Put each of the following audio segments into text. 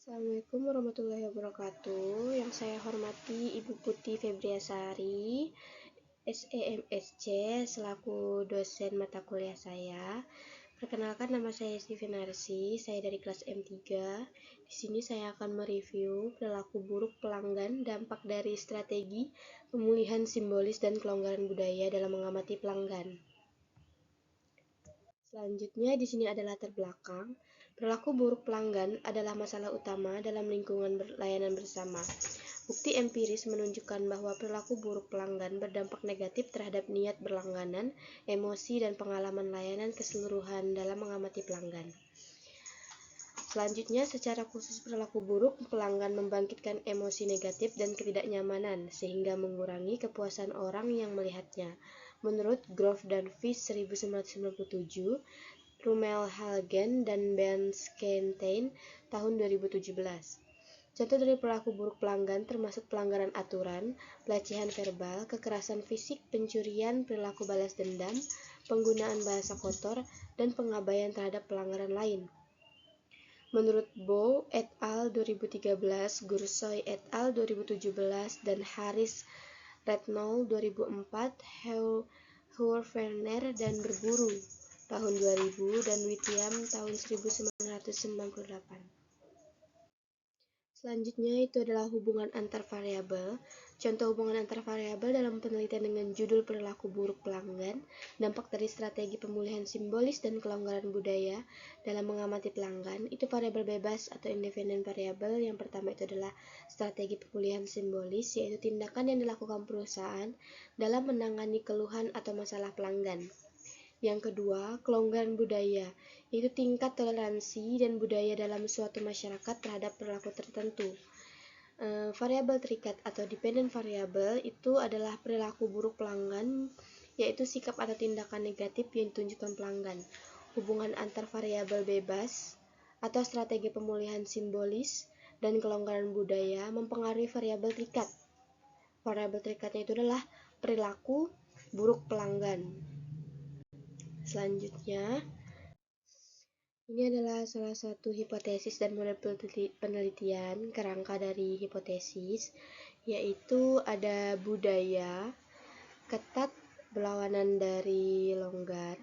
Assalamualaikum warahmatullahi wabarakatuh. Yang saya hormati Ibu Putih Febriasari, SEMSC, selaku dosen mata kuliah saya. Perkenalkan, nama saya Steven Narsi, saya dari kelas M3. Di sini saya akan mereview perilaku buruk pelanggan, dampak dari strategi pemulihan simbolis dan kelonggaran budaya dalam mengamati pelanggan. Selanjutnya di sini ada latar belakang. Perilaku buruk pelanggan adalah masalah utama dalam lingkungan layanan bersama. Bukti empiris menunjukkan bahwa perilaku buruk pelanggan berdampak negatif terhadap niat berlangganan, emosi, dan pengalaman layanan keseluruhan dalam mengamati pelanggan. Selanjutnya, secara khusus perilaku buruk pelanggan membangkitkan emosi negatif dan ketidaknyamanan, sehingga mengurangi kepuasan orang yang melihatnya. Menurut Grove dan Fish 1997, Rummel Halgen dan Benskentine tahun 2017. Contoh dari perilaku buruk pelanggan termasuk pelanggaran aturan, pelecehan verbal, kekerasan fisik, pencurian, perilaku balas dendam, penggunaan bahasa kotor, dan pengabaian terhadap pelanggaran lain. Menurut Bow et al. 2013, Gursoy et al. 2017, dan Harris Redknapp 2004, Heuer-Werner dan Berburu tahun 2000, dan Wittiam tahun 1998. Selanjutnya itu adalah hubungan antar variabel. Contoh hubungan antar variabel dalam penelitian dengan judul perilaku buruk pelanggan, dampak dari strategi pemulihan simbolis dan kelonggaran budaya dalam mengamati pelanggan, itu variabel bebas atau independen variabel. Yang pertama itu adalah strategi pemulihan simbolis, yaitu tindakan yang dilakukan perusahaan dalam menangani keluhan atau masalah pelanggan. Yang kedua, kelonggaran budaya, yaitu tingkat toleransi dan budaya dalam suatu masyarakat terhadap perilaku tertentu. Variabel terikat atau dependent variable itu adalah perilaku buruk pelanggan, yaitu sikap atau tindakan negatif yang ditunjukkan pelanggan. Hubungan antar variabel bebas atau strategi pemulihan simbolis dan kelonggaran budaya mempengaruhi variabel terikat. Variabel terikatnya itu adalah perilaku buruk pelanggan. Selanjutnya, ini adalah salah satu hipotesis dan model penelitian kerangka dari hipotesis, yaitu ada budaya, ketat, berlawanan dari longgar,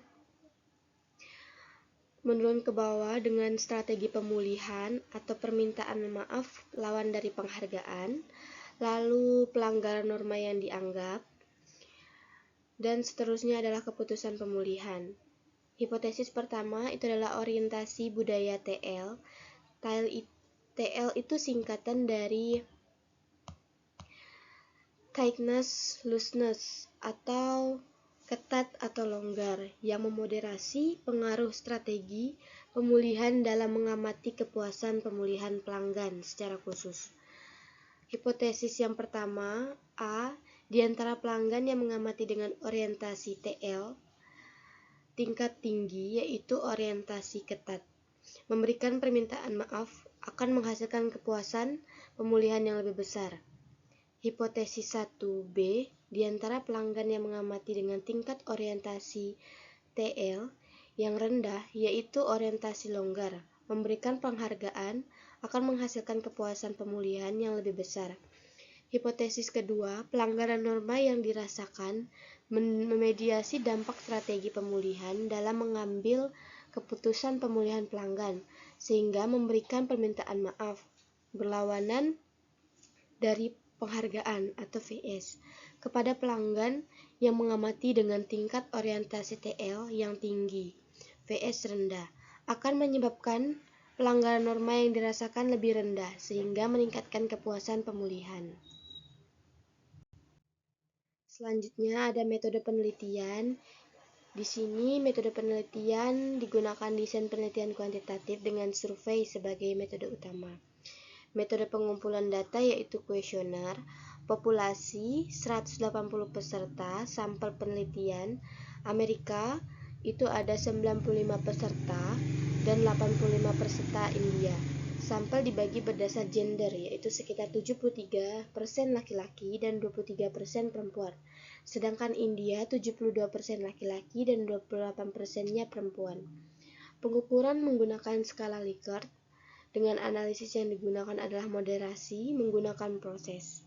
menurun ke bawah dengan strategi pemulihan atau permintaan maaf lawan dari penghargaan, lalu pelanggaran norma yang dianggap, dan seterusnya adalah keputusan pemulihan. Hipotesis pertama itu adalah orientasi budaya TL. TL itu singkatan dari tightness, looseness, atau ketat atau longgar, yang memoderasi pengaruh strategi pemulihan dalam mengamati kepuasan pemulihan pelanggan secara khusus. Hipotesis yang pertama, A, di antara pelanggan yang mengamati dengan orientasi TL tingkat tinggi, yaitu orientasi ketat, memberikan permintaan maaf akan menghasilkan kepuasan pemulihan yang lebih besar. Hipotesis 1B, di antara pelanggan yang mengamati dengan tingkat orientasi TL yang rendah, yaitu orientasi longgar, memberikan penghargaan akan menghasilkan kepuasan pemulihan yang lebih besar. Hipotesis kedua, pelanggaran norma yang dirasakan memediasi dampak strategi pemulihan dalam mengambil keputusan pemulihan pelanggan, sehingga memberikan permintaan maaf berlawanan dari penghargaan atau VS kepada pelanggan yang mengamati dengan tingkat orientasi TL yang tinggi, VS rendah, akan menyebabkan pelanggaran norma yang dirasakan lebih rendah, sehingga meningkatkan kepuasan pemulihan. Selanjutnya ada metode penelitian. Di sini metode penelitian digunakan desain penelitian kuantitatif dengan survei sebagai metode utama. Metode pengumpulan data yaitu kuesioner, populasi 180 peserta, sampel penelitian. Amerika itu ada 95 peserta dan 85 peserta India. Sampel dibagi berdasar gender, yaitu sekitar 73% laki-laki dan 23% perempuan. Sedangkan India 72% laki-laki dan 28%-nya perempuan. Pengukuran menggunakan skala Likert. dengan analisis yang digunakan adalah moderasi menggunakan proses.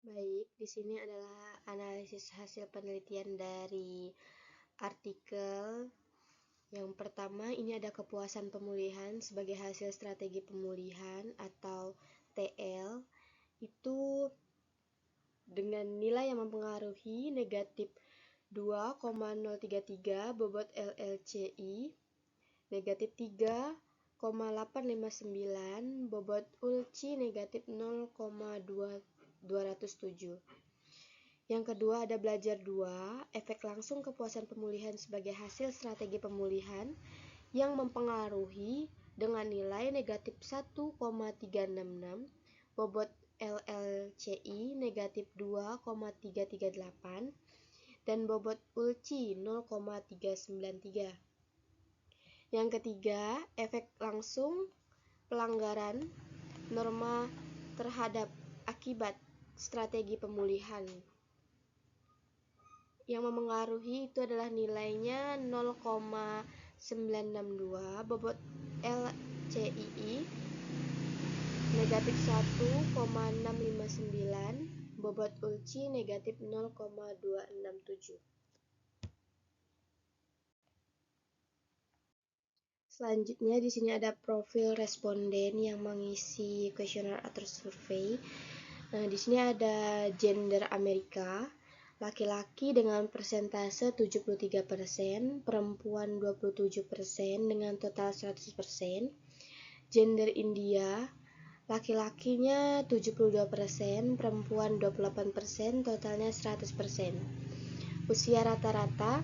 Baik, di sini adalah analisis hasil penelitian dari artikel. Yang pertama, ini ada kepuasan pemulihan sebagai hasil strategi pemulihan atau TL. Itu dengan nilai yang mempengaruhi negatif 2,033 bobot LLCI, negatif 3,859 bobot ULCI, negatif 0,207. Yang kedua ada belajar 2, efek langsung kepuasan pemulihan sebagai hasil strategi pemulihan yang mempengaruhi dengan nilai negatif 1,366 bobot LLCI negatif 2,338 dan bobot ULCI 0,393. Yang ketiga, efek langsung pelanggaran norma terhadap akibat strategi pemulihan. Yang mempengaruhi itu adalah nilainya 0,962 bobot LCII negatif 1,659 bobot ULCI negatif 0,267. Selanjutnya di sini ada profil responden yang mengisi kuesioner atau survei. Nah, di sini ada gender Amerika, laki-laki dengan persentase 73%, perempuan 27% dengan total 100%. Gender India, laki-lakinya 72%, perempuan 28%, totalnya 100%. Usia rata-rata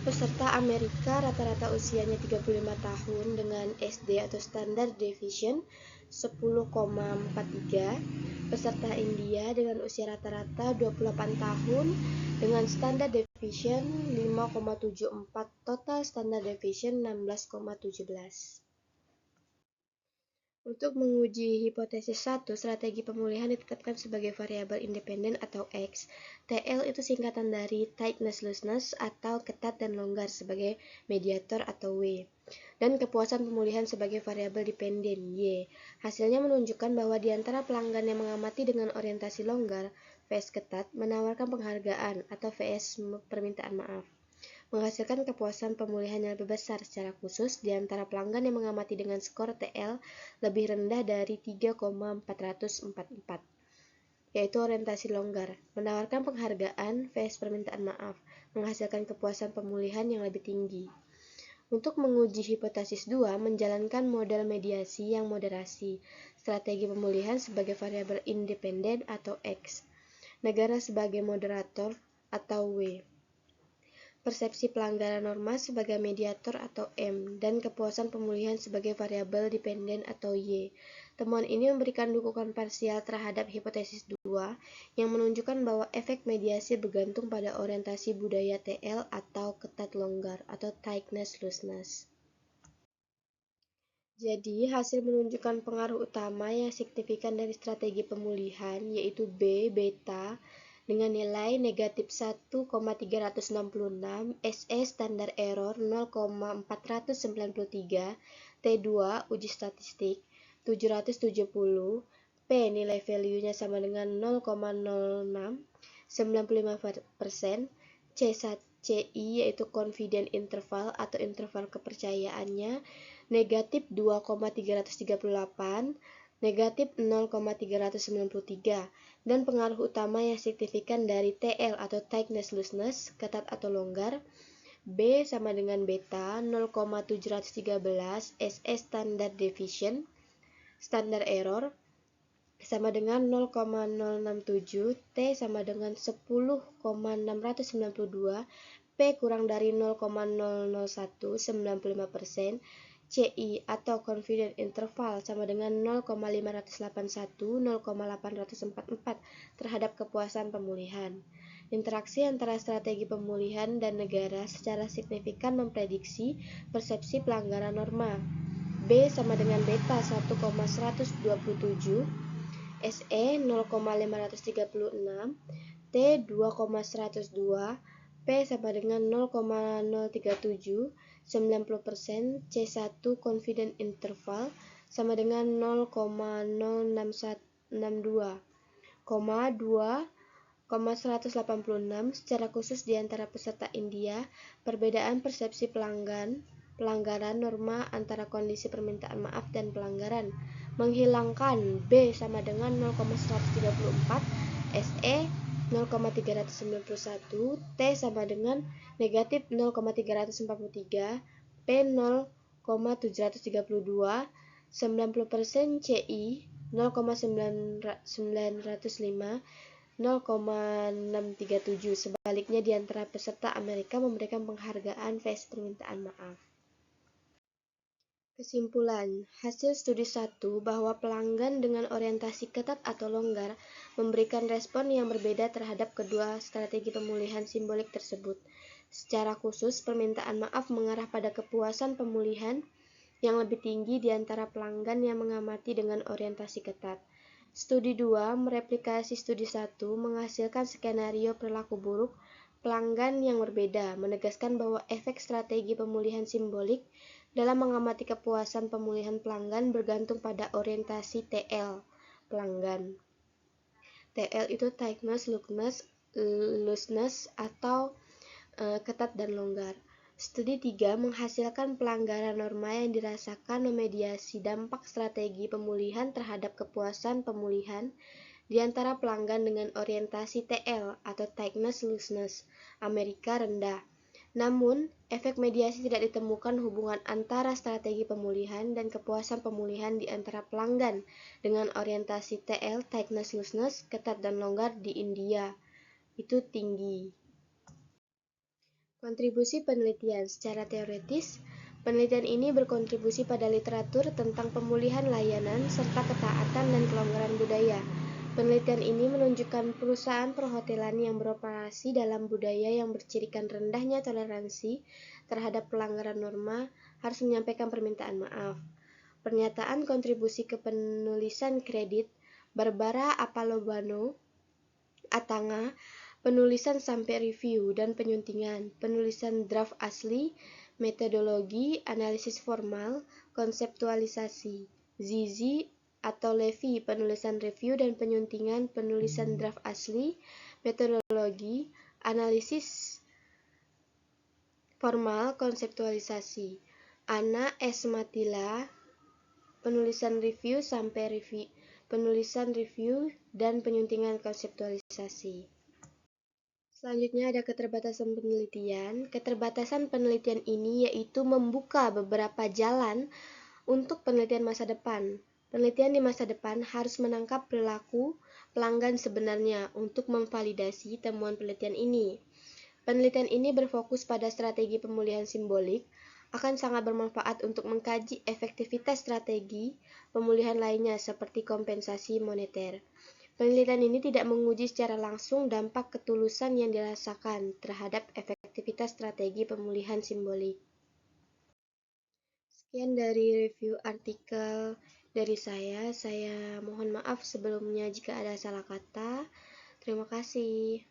peserta Amerika rata-rata usianya 35 tahun dengan SD atau Standard Deviation 10,43. Peserta India dengan usia rata-rata 28 tahun dengan Standard Deviation 5,74, total Standard Deviation 16,17. Untuk menguji hipotesis 1, strategi pemulihan ditetapkan sebagai variabel independen atau X. TL itu singkatan dari tightness looseness atau ketat dan longgar sebagai mediator atau W. Dan kepuasan pemulihan sebagai variabel dependen Y. Hasilnya menunjukkan bahwa di antara pelanggan yang mengamati dengan orientasi longgar, VS ketat, menawarkan penghargaan atau VS permintaan maaf, menghasilkan kepuasan pemulihan yang lebih besar secara khusus di antara pelanggan yang mengamati dengan skor TL lebih rendah dari 3,444, yaitu orientasi longgar, menawarkan penghargaan VS permintaan maaf, menghasilkan kepuasan pemulihan yang lebih tinggi. Untuk menguji hipotesis 2, menjalankan model mediasi yang moderasi, strategi pemulihan sebagai variabel independen atau X, negara sebagai moderator atau W, persepsi pelanggaran norma sebagai mediator atau M, dan kepuasan pemulihan sebagai variabel dependen atau Y. Temuan ini memberikan dukungan parsial terhadap hipotesis 2 yang menunjukkan bahwa efek mediasi bergantung pada orientasi budaya TL atau ketat longgar atau tightness looseness. Jadi, hasil menunjukkan pengaruh utama yang signifikan dari strategi pemulihan, yaitu B, beta, dengan nilai negatif 1,366, SE standar error 0,493, T2 uji statistik 770, P nilai value-nya sama dengan 0,06, 95%, CI yaitu confident interval atau interval kepercayaannya negatif 2,338, negatif 0,393, dan pengaruh utama yang signifikan dari TL atau tightness looseness, ketat atau longgar, B sama dengan beta 0,713, SE standard deviation, standar error sama dengan 0,067, T sama dengan 10,692, P kurang dari 0,001, 95%, CI atau confident interval sama dengan 0,581, 0,844 terhadap kepuasan pemulihan. Interaksi antara strategi pemulihan dan negara secara signifikan memprediksi persepsi pelanggaran norma. B sama dengan beta 1,127, SE 0,536, T 2,102, P sama dengan 0,037, 90%, C1 confident interval sama dengan 0,06162, 2,186 secara khusus di antara peserta India, perbedaan persepsi pelanggaran norma antara kondisi permintaan maaf dan pelanggaran, menghilangkan B sama dengan 0,134, SE 0,391, T sama dengan negatif 0,343, P 0,732, 90% CI 0,905, 0,637. Sebaliknya di antara peserta Amerika memberikan penghargaan versi permintaan maaf. Kesimpulan, hasil studi 1 bahwa pelanggan dengan orientasi ketat atau longgar memberikan respon yang berbeda terhadap kedua strategi pemulihan simbolik tersebut. Secara khusus, permintaan maaf mengarah pada kepuasan pemulihan yang lebih tinggi di antara pelanggan yang mengamati dengan orientasi ketat. Studi 2 mereplikasi studi 1 menghasilkan skenario perilaku buruk pelanggan yang berbeda, menegaskan bahwa efek strategi pemulihan simbolik dalam mengamati kepuasan pemulihan pelanggan bergantung pada orientasi TL pelanggan. TL itu tightness, looseness, atau ketat dan longgar. Studi 3 menghasilkan pelanggaran norma yang dirasakan memediasi dampak strategi pemulihan terhadap kepuasan pemulihan di antara pelanggan dengan orientasi TL atau tightness looseness Amerika rendah. Namun, efek mediasi tidak ditemukan hubungan antara strategi pemulihan dan kepuasan pemulihan di antara pelanggan dengan orientasi TL tightness looseness ketat dan longgar di India. Itu tinggi. Kontribusi penelitian secara teoretis, penelitian ini berkontribusi pada literatur tentang pemulihan layanan serta ketaatan dan kelonggaran budaya. Penelitian ini menunjukkan perusahaan perhotelan yang beroperasi dalam budaya yang bercirikan rendahnya toleransi terhadap pelanggaran norma harus menyampaikan permintaan maaf. Pernyataan kontribusi ke penulisan kredit Barbara Apalobano, Atanga, penulisan sampai review dan penyuntingan, penulisan draft asli, metodologi, analisis formal, konseptualisasi, Zizi atau Levy, penulisan review dan penyuntingan, penulisan draft asli, metodologi, analisis formal, konseptualisasi. Ana S. Matila, penulisan review sampai review, penulisan review dan penyuntingan konseptualisasi. Selanjutnya ada keterbatasan penelitian. Keterbatasan penelitian ini yaitu membuka beberapa jalan untuk penelitian masa depan. Penelitian di masa depan harus menangkap perilaku pelanggan sebenarnya untuk memvalidasi temuan penelitian ini. Penelitian ini berfokus pada strategi pemulihan simbolik, akan sangat bermanfaat untuk mengkaji efektivitas strategi pemulihan lainnya seperti kompensasi moneter. Penelitian ini tidak menguji secara langsung dampak ketulusan yang dirasakan terhadap efektivitas strategi pemulihan simbolik. Sekian dari review artikel dari saya mohon maaf sebelumnya jika ada salah kata. Terima kasih.